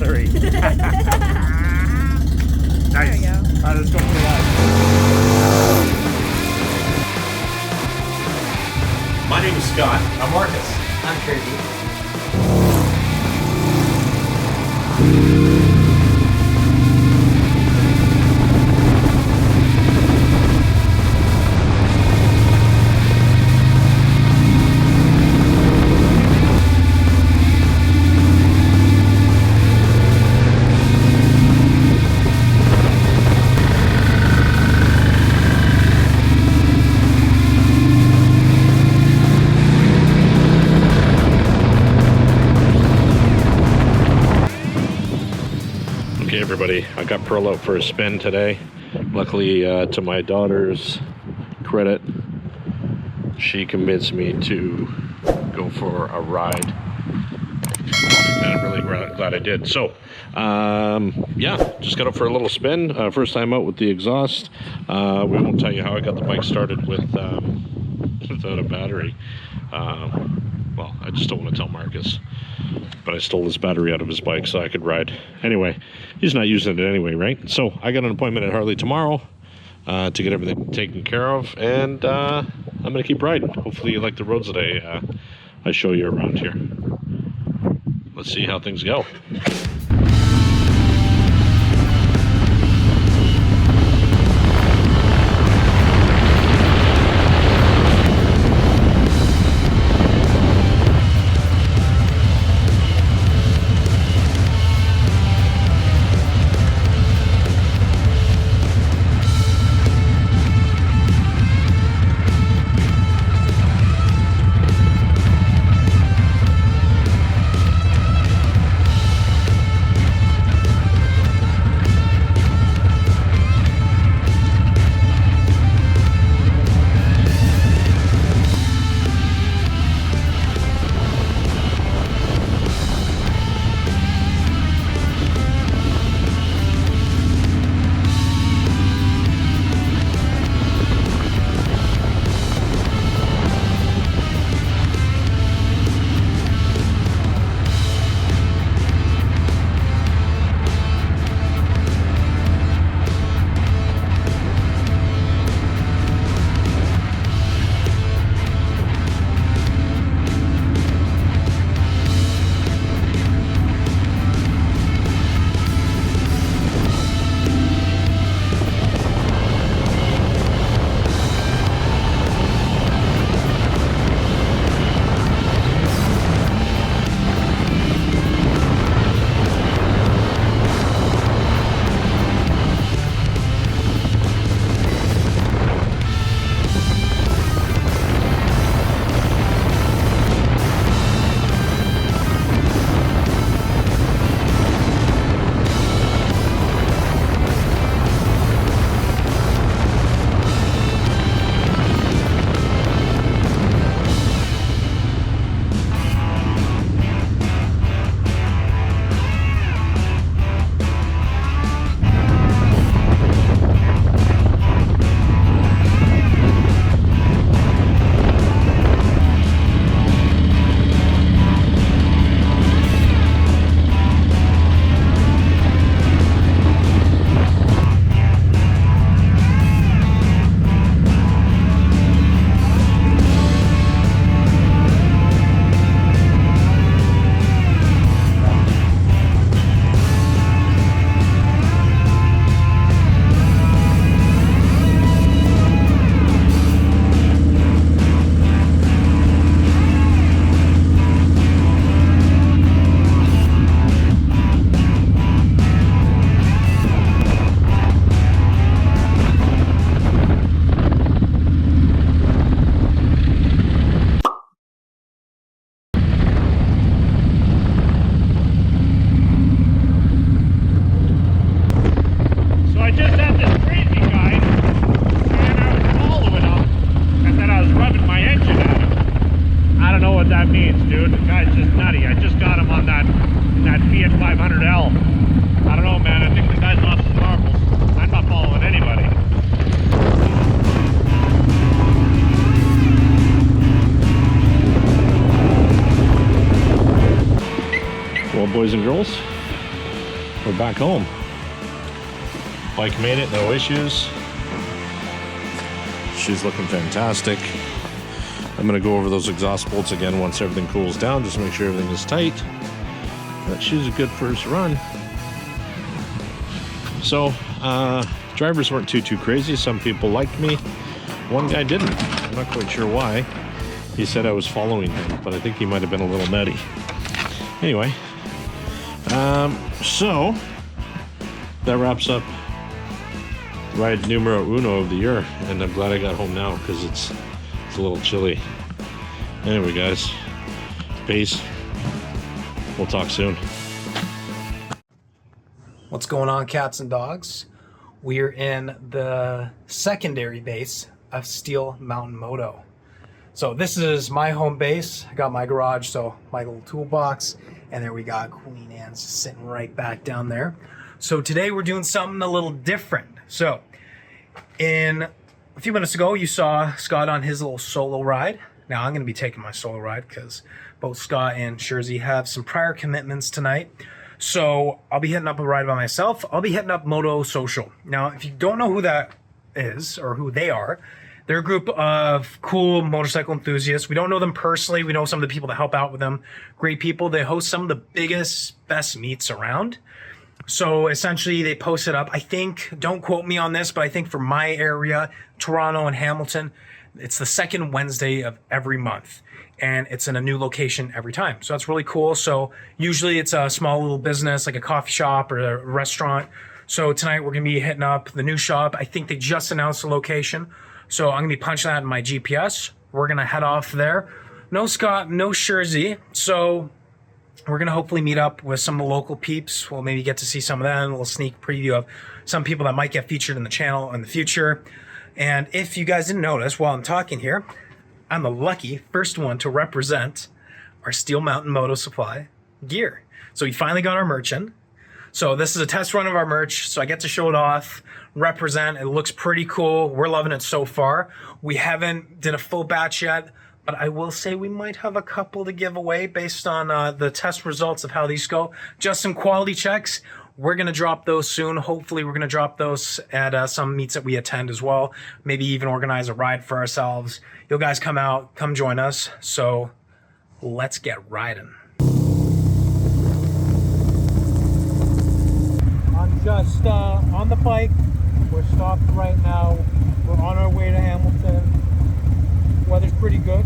battery. Nice. There we go. All right, let's go for a ride. My name is Scott. I'm Marcus. I'm Sherzy. Okay, everybody, I got Pearl out for a spin today. Luckily, to my daughter's credit, she convinced me to go for a ride, and I'm really glad I did. So, yeah, just got up for a little spin. First time out with the exhaust. We won't tell you how I got the bike started with without a battery. Well, I just don't want to tell Marcus. But I stole his battery out of his bike so I could ride. Anyway, he's not using it anyway, right? So I got an appointment at Harley tomorrow to get everything taken care of, and I'm gonna keep riding. Hopefully you like the roads that I show you around here. Let's see how things go. Boys and girls, we're back home. Bike made it, no issues. She's looking fantastic. I'm gonna go over those exhaust bolts again once everything cools down, just to make sure everything is tight. But she's a good first run. So, drivers weren't too crazy. Some people liked me. One guy didn't. I'm not quite sure why. He said I was following him, but I think he might have been a little nutty. Anyway, so that wraps up ride numero uno of the year, and I'm glad I got home now because it's a little chilly. Anyway, guys, peace. We'll talk soon. What's going on, cats and dogs? We're in the secondary base of Steel Mountain Moto. So this is my home base. I got my garage, so my little toolbox, and there we got Queen Anne's sitting right back down there. So today we're doing something a little different. So a few minutes ago, you saw Scott on his little solo ride. Now I'm going to be taking my solo ride because both Scott and Sherzy have some prior commitments tonight. So I'll be hitting up a ride by myself. I'll be hitting up Moto Social. Now, if you don't know who that is or who they are, they're a group of cool motorcycle enthusiasts. We don't know them personally. We know some of the people that help out with them. Great people. They host some of the biggest, best meets around. So essentially they post it up. I think, don't quote me on this, but I think for my area, Toronto and Hamilton, it's the second Wednesday of every month. And it's in a new location every time. So that's really cool. So usually it's a small little business, like a coffee shop or a restaurant. So tonight we're gonna be hitting up the new shop. I think they just announced the location. So I'm gonna be punching that in my GPS. We're gonna head off there. No Scott, no Sherzy. So we're gonna hopefully meet up with some of the local peeps. We'll maybe get to see some of them, a little sneak preview of some people that might get featured in the channel in the future. And if you guys didn't notice while I'm talking here, I'm the lucky first one to represent our Steel Mountain Moto Supply gear. So we finally got our merch in. So this is a test run of our merch, so I get to show it off, represent. It looks pretty cool. We're loving it so far. We haven't did a full batch yet, but I will say we might have a couple to give away based on the test results of how these go. Just some quality checks. We're going to drop those soon. Hopefully we're going to drop those at some meets that we attend as well. Maybe even organize a ride for ourselves. You guys come out, come join us. So let's get riding. I'm just on the bike. We're stopped right now. We're on our way to Hamilton. Weather's pretty good.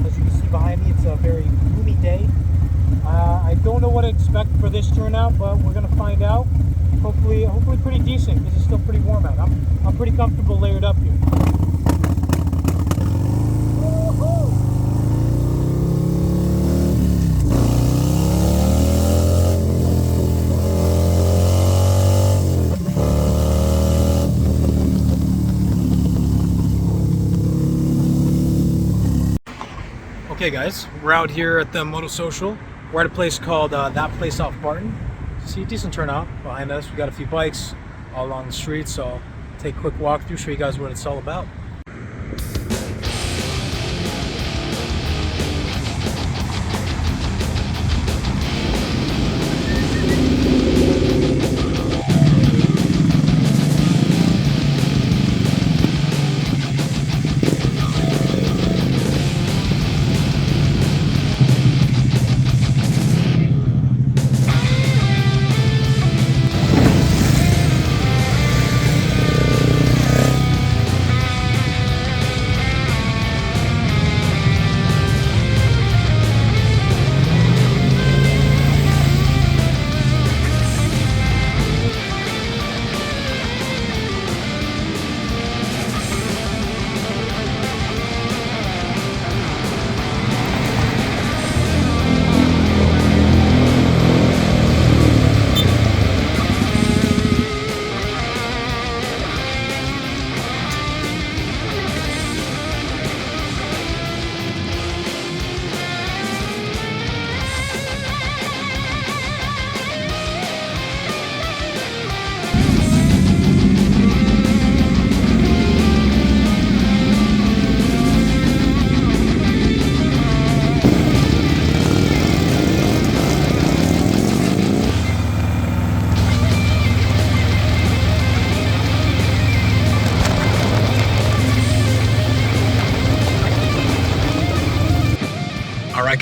As you can see behind me, it's a very gloomy day. I don't know what to expect for this turnout, but we're gonna find out. Hopefully pretty decent because it's still pretty warm out. I'm pretty comfortable layered up here. Okay guys, we're out here at the Moto Social. We're at a place called That Place Off Barton. See a decent turnout behind us. We got a few bikes all along the street, so I'll take a quick walk through, show you guys what it's all about.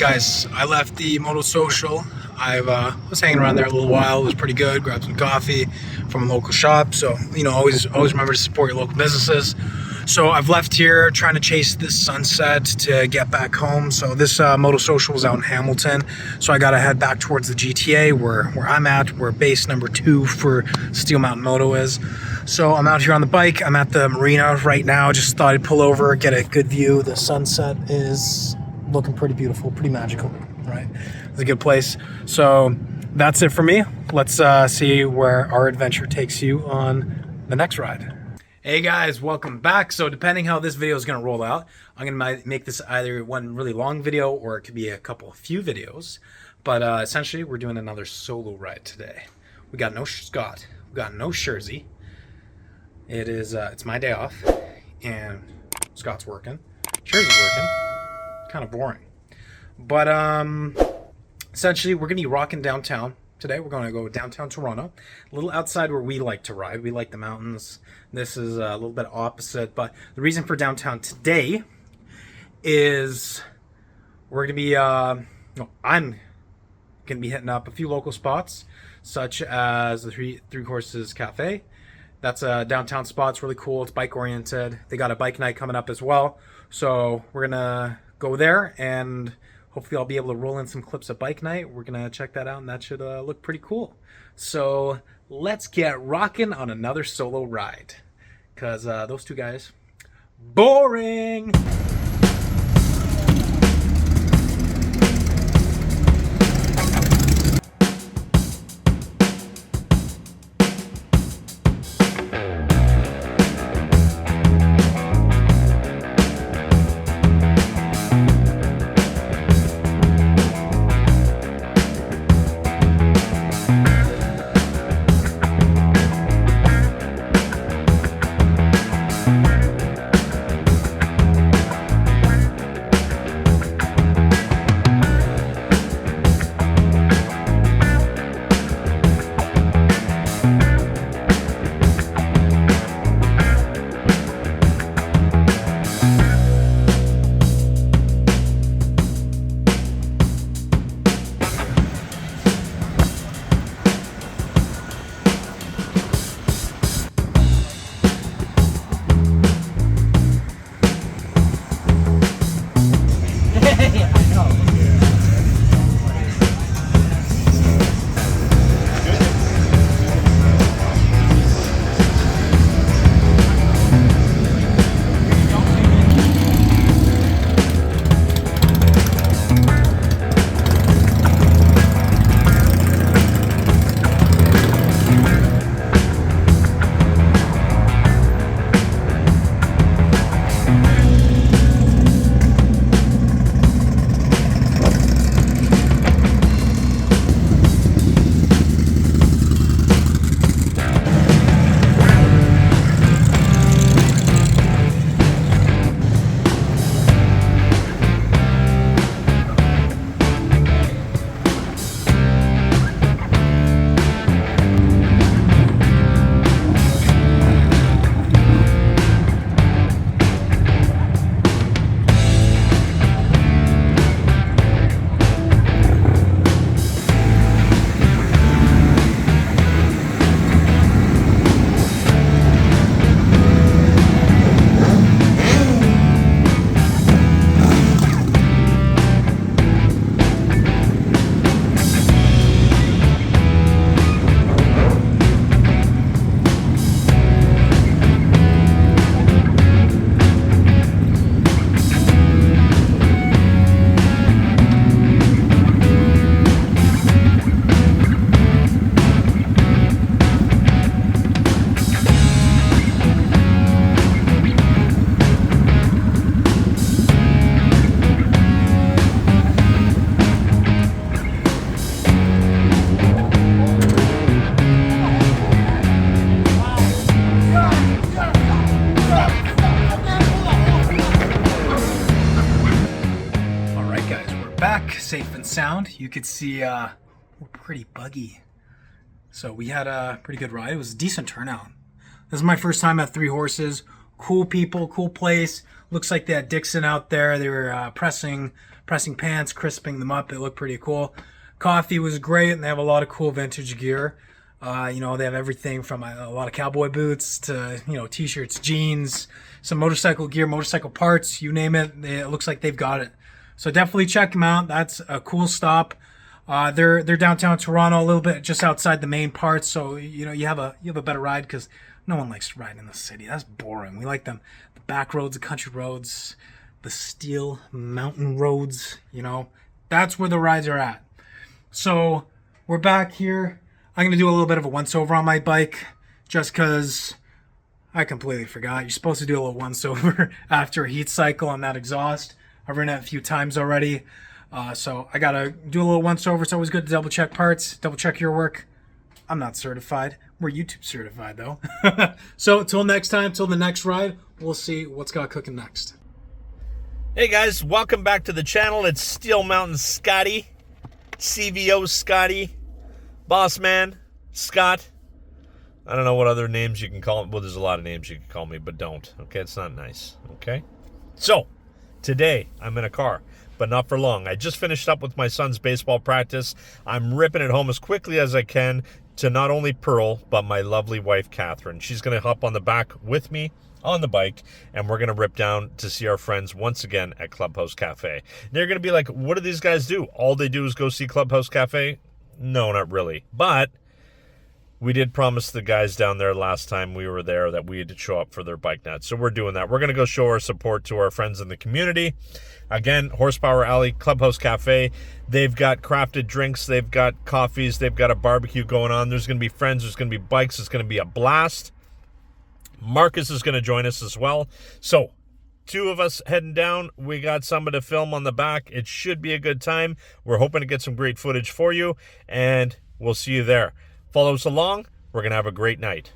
right, guys, I left the Moto Social. I was hanging around there a little while. It was pretty good. Grabbed some coffee from a local shop. So, you know, always remember to support your local businesses. So I've left here trying to chase this sunset to get back home. So this Moto Social is out in Hamilton. So I got to head back towards the GTA where I'm at, where base number 2 for Steel Mountain Moto is. So I'm out here on the bike. I'm at the marina right now. Just thought I'd pull over, get a good view. The sunset is looking pretty beautiful, pretty magical, right? It's a good place. So that's it for me. Let's see where our adventure takes you on the next ride. Hey guys, welcome back. So depending how this video is going to roll out, I'm going to make this either one really long video or it could be a few videos. But essentially, we're doing another solo ride today. We got no Scott, we got no Sherzy. It's my day off, and Scott's working. Sherzy's working. Kind of boring. But essentially, we're going to be rocking downtown. Today we're going to go downtown Toronto, a little outside where we like to ride. We like the mountains. This is a little bit opposite, but the reason for downtown today is we're going to be, I'm going to be hitting up a few local spots, such as the Three Horses Cafe. That's a downtown spot. It's really cool. It's bike oriented. They got a bike night coming up as well. So we're going to go there, and hopefully I'll be able to roll in some clips of bike night. We're going to check that out, and that should look pretty cool. So let's get rocking on another solo ride, because those two guys, boring. Safe and sound. You could see we're pretty buggy. So we had a pretty good ride. It was a decent turnout. This is my first time at Three Horses. Cool people, cool place. Looks like they had Dixon out there. They were pressing pressing pants, crisping them up. They look pretty cool. Coffee was great, and they have a lot of cool vintage gear. You know, they have everything from a lot of cowboy boots to, you know, t-shirts, jeans, some motorcycle gear, motorcycle parts, you name it. It looks like they've got it. So definitely check them out. That's a cool stop. They're downtown Toronto, a little bit just outside the main parts. So, you know, you have a better ride because no one likes to ride in the city. That's boring. We like them. The back roads, the country roads, the steel mountain roads, you know, that's where the rides are at. So we're back here. I'm going to do a little bit of a once-over on my bike just because I completely forgot. You're supposed to do a little once-over after a heat cycle on that exhaust. I've ridden it a few times already. So I got to do a little once-over. It's always good to double-check parts, double-check your work. I'm not certified. We're YouTube certified, though. So until next time, till the next ride, we'll see what's got cooking next. Hey guys, welcome back to the channel. It's Steel Mountain Scotty, CVO Scotty, Boss Man, Scott. I don't know what other names you can call him. Well, there's a lot of names you can call me, but don't. Okay, it's not nice. Okay? So, today, I'm in a car, but not for long. I just finished up with my son's baseball practice. I'm ripping it home as quickly as I can to not only Pearl, but my lovely wife, Catherine. She's going to hop on the back with me on the bike, and we're going to rip down to see our friends once again at Clubhouse Cafe. They're going to be like, what do these guys do? All they do is go see Clubhouse Cafe? No, not really. But we did promise the guys down there last time we were there that we had to show up for their bike night. So we're doing that. We're going to go show our support to our friends in the community. Again, Horsepower Alley, Clubhouse Cafe. They've got crafted drinks. They've got coffees. They've got a barbecue going on. There's going to be friends. There's going to be bikes. It's going to be a blast. Marcus is going to join us as well. So, two of us heading down. We got somebody to film on the back. It should be a good time. We're hoping to get some great footage for you, and we'll see you there. Follow us along. We're going to have a great night.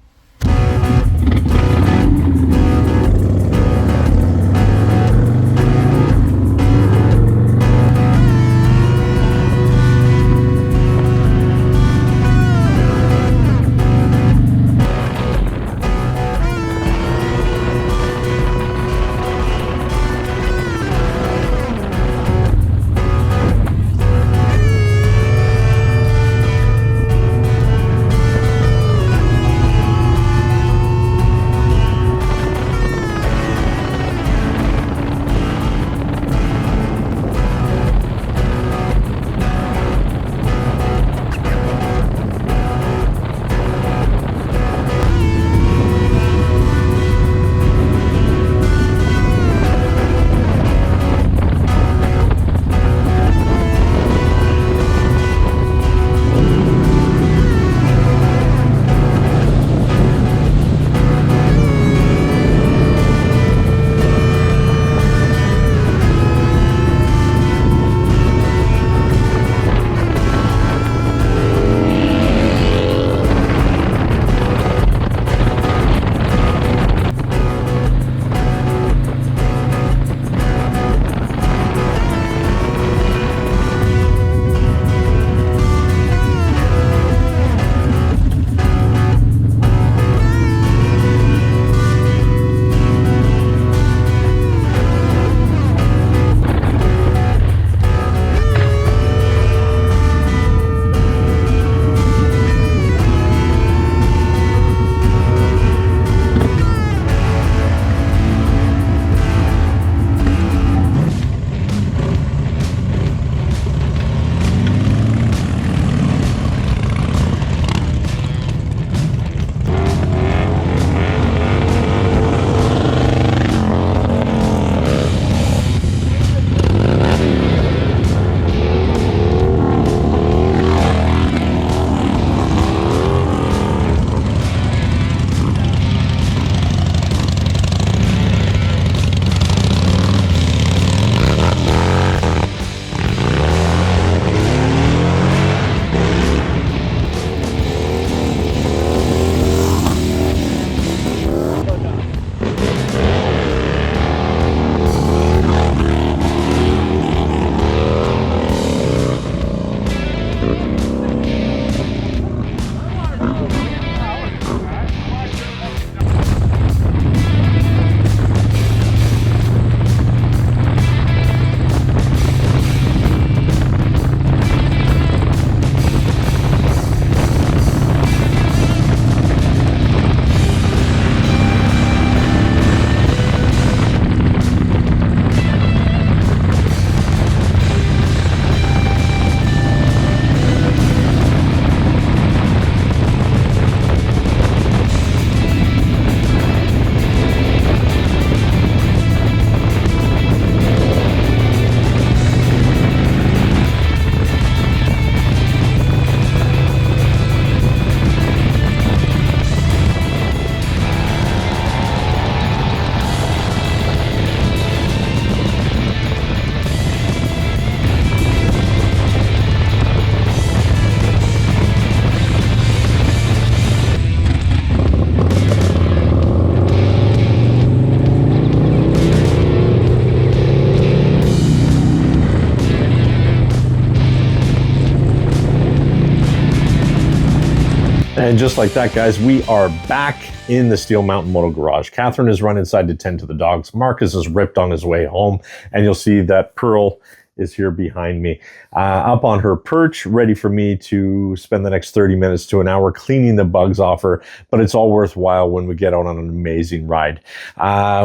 And just like that, guys, we are back in the Steel Mountain Moto garage. Catherine has run inside to tend to the dogs. Marcus is ripped on his way home, and you'll see that Pearl is here behind me, up on her perch, ready for me to spend the next 30 minutes to an hour cleaning the bugs off her, but it's all worthwhile when we get out on an amazing ride.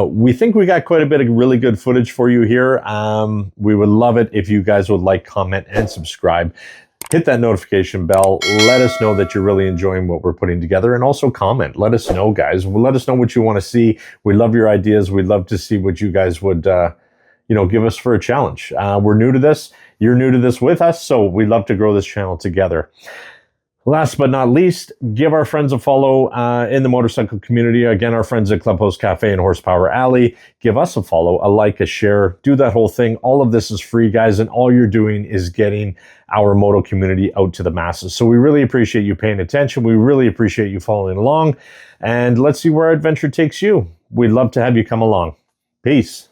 We think we got quite a bit of really good footage for you here. We would love it if you guys would like, comment, and subscribe. Hit that notification bell. Let us know that you're really enjoying what we're putting together, and also comment. Let us know, guys. Let us know what you want to see. We love your ideas. We'd love to see what you guys would give us for a challenge. We're new to this. You're new to this with us, so we'd love to grow this channel together. Last but not least, give our friends a follow in the motorcycle community. Again, our friends at Clubhouse Cafe and Horsepower Alley. Give us a follow, a like, a share. Do that whole thing. All of this is free, guys, and all you're doing is getting our moto community out to the masses. So we really appreciate you paying attention. We really appreciate you following along. And let's see where our adventure takes you. We'd love to have you come along. Peace.